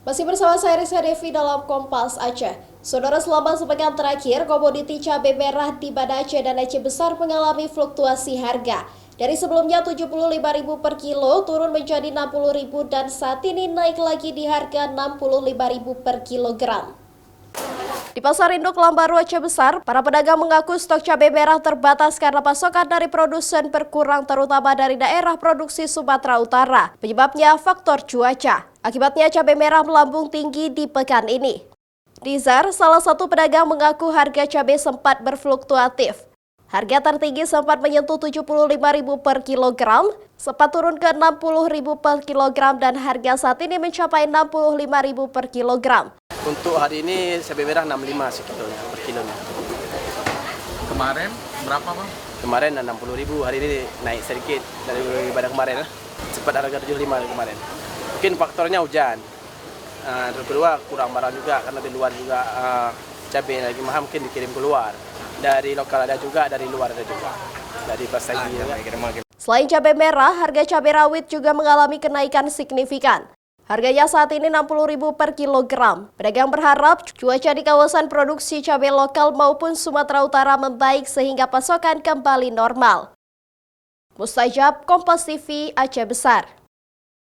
Masih bersama saya Rizka Devi dalam Kompas Aceh. Saudara, selama sepekan terakhir, komoditi cabai merah di Banda Aceh dan Aceh Besar mengalami fluktuasi harga. Dari sebelumnya Rp75.000 per kilo turun menjadi Rp60.000 dan saat ini naik lagi di harga Rp65.000 per kilogram. Di Pasar Induk Lambaru Aceh Besar, para pedagang mengaku stok cabai merah terbatas karena pasokan dari produsen berkurang terutama dari daerah produksi Sumatera Utara. Penyebabnya faktor cuaca. Akibatnya cabai merah melambung tinggi di pekan ini. Dizar, salah satu pedagang mengaku harga cabai sempat berfluktuatif. Harga tertinggi sempat menyentuh Rp75.000 per kilogram, sempat turun ke Rp60.000 per kilogram dan harga saat ini mencapai Rp65.000 per kilogram. Untuk hari ini cabai merah 65 sekitarnya per kilonya. Kemarin berapa bang? Kemarin 60.000, hari ini naik sedikit daripada kemarin. Sempat harga 75 kemarin. Mungkin faktornya hujan. Terus kedua kurang barang juga karena di luar juga cabai lagi mahal, mungkin dikirim keluar. Dari lokal ada juga, dari luar ada juga. Dari Pastagi juga. Selain cabai merah, harga cabai rawit juga mengalami kenaikan signifikan. Harganya saat ini Rp60.000 per kilogram. Pedagang berharap cuaca di kawasan produksi cabai lokal maupun Sumatera Utara membaik sehingga pasokan kembali normal. Mustajab, Kompas TV, Aceh Besar.